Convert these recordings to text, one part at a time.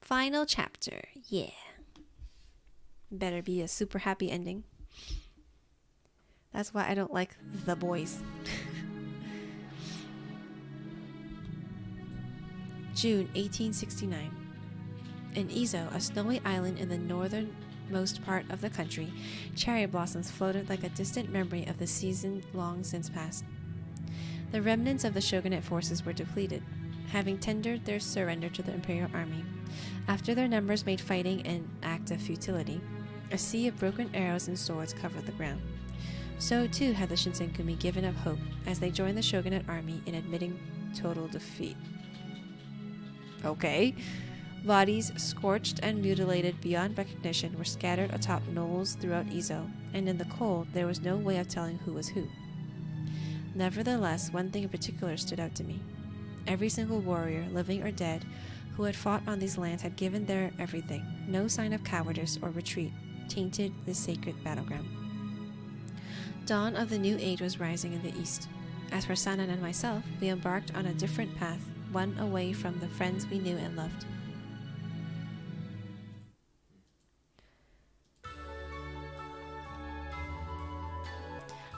Final chapter. Yeah. Better be a super happy ending. That's why I don't like The Boys. June 1869. In Edo, a snowy island in the northernmost part of the country, cherry blossoms floated like a distant memory of the season long since past. The remnants of the shogunate forces were depleted, having tendered their surrender to the imperial army. After their numbers made fighting an act of futility, a sea of broken arrows and swords covered the ground. So too had the Shinsenkumi given up hope as they joined the shogunate army in admitting total defeat. Okay. Bodies, scorched and mutilated beyond recognition, were scattered atop knolls throughout Edo, and in the cold there was no way of telling who was who. Nevertheless, one thing in particular stood out to me. Every single warrior, living or dead, who had fought on these lands had given their everything. No sign of cowardice or retreat tainted this sacred battleground. Dawn of the new age was rising in the east. As for Sanan and myself, we embarked on a different path, one away from the friends we knew and loved.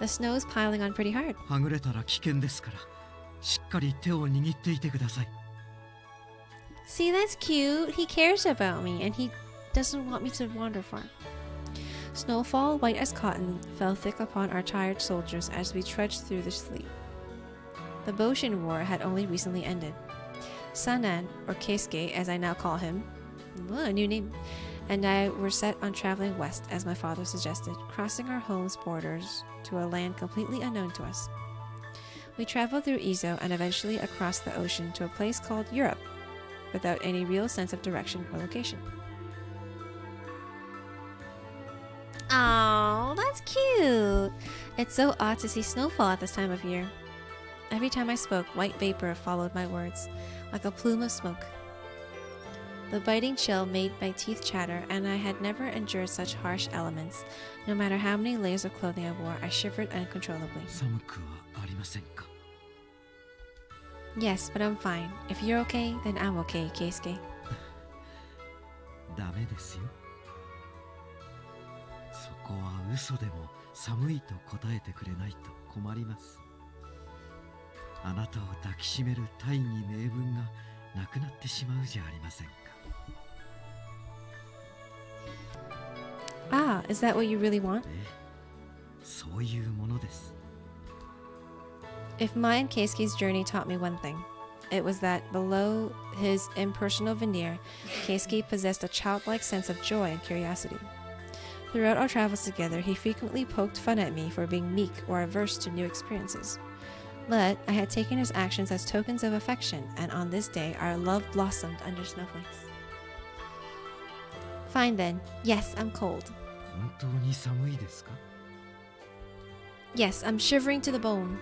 The snow is piling on pretty hard. はぐれたら危険ですから、しっかり手を握っていてください。 See, that's cute. He cares about me, and he doesn't want me to wander far. Snowfall, white as cotton, fell thick upon our tired soldiers as we trudged through the sleet. The Boshin War had only recently ended. Sanan, or Keisuke as I now call him, a new name, and I were set on traveling west as my father suggested, crossing our home's borders to a land completely unknown to us. We traveled through Edo and eventually across the ocean to a place called Europe, without any real sense of direction or location. Oh, that's cute! It's so odd to see snowfall at this time of year. Every time I spoke, white vapor followed my words, like a plume of smoke. The biting chill made my teeth chatter, and I had never endured such harsh elements. No matter how many layers of clothing I wore, I shivered uncontrollably. 寒くはありませんか? Yes, but I'm fine. If you're okay, then I'm okay, Keisuke. ダメですよ。そこは嘘でも寒いと答えてくれないと困ります。あなたを抱きしめる大義名分がなくなってしまうじゃありませんか。Ah, is that what you really want? そういうものです。 If my and Keisuke's journey taught me one thing, it was that below his impersonal veneer, Keisuke possessed a childlike sense of joy and curiosity. Throughout our travels together, he frequently poked fun at me for being meek or averse to new experiences. But I had taken his actions as tokens of affection, and on this day, our love blossomed under snowflakes. Fine then. Yes, I'm cold. 本当に寒いですか? Yes, I'm shivering to the bone.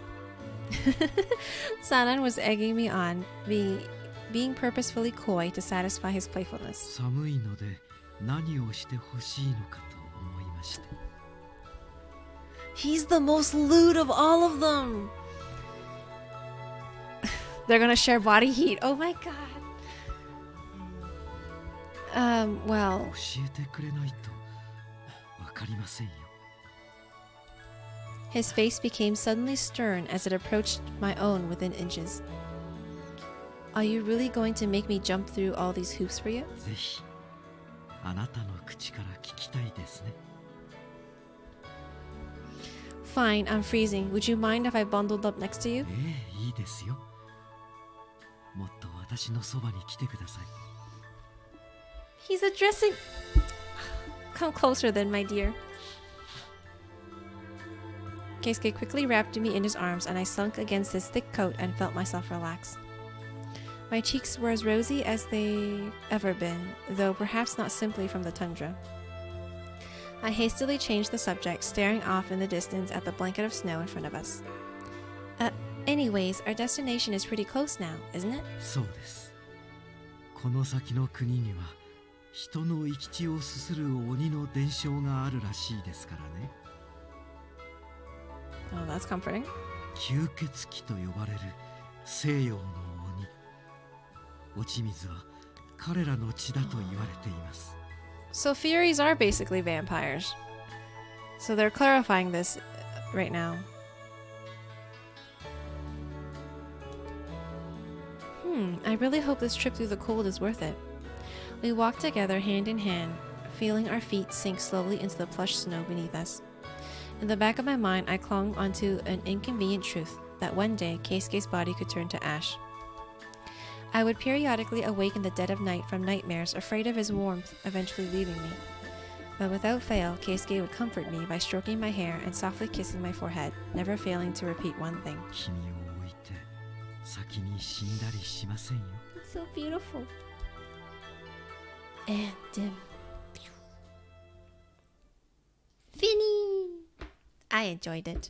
Sanan was egging me on, being purposefully coy to satisfy his playfulness. 寒いので何をしてほしいのかと思いまして。 He's the most lewd of all of them. They're gonna share body heat. Oh my god. Well. 教えてくれないとわかりませんよ。 His face became suddenly stern as it approached my own within inches. Are you really going to make me jump through all these hoops for you? ぜひあなたの口から聞きたいですね。 Fine, I'm freezing. Would you mind if I bundled up next to you? いいですよ。もっと私のそばに来てください。 He's addressing... Come closer then, my dear. Keisuke quickly wrapped me in his arms, and I sunk against his thick coat and felt myself relax. My cheeks were as rosy as they've ever been, though perhaps not simply from the tundra. I hastily changed the subject, staring off in the distance at the blanket of snow in front of us. Anyways, our destination is pretty close now, isn't it? そうです。この先の国には人の生き血をすする鬼の伝承があるらしいですからね。 Oh, that's comforting. 吸血鬼と呼ばれる西洋の鬼。落ち水は彼らの血だと言われています。 So Furies are basically vampires. So they're clarifying this right now. I really hope this trip through the cold is worth it. We walked together hand in hand, feeling our feet sink slowly into the plush snow beneath us. In the back of my mind, I clung onto an inconvenient truth that one day Keisuke's body could turn to ash. I would periodically awake in the dead of night from nightmares, afraid of his warmth eventually leaving me. But without fail, Keisuke would comfort me by stroking my hair and softly kissing my forehead, never failing to repeat one thing. 君を置いて先に死んだりしませんよ。 It's so beautiful. And Fini! I enjoyed it.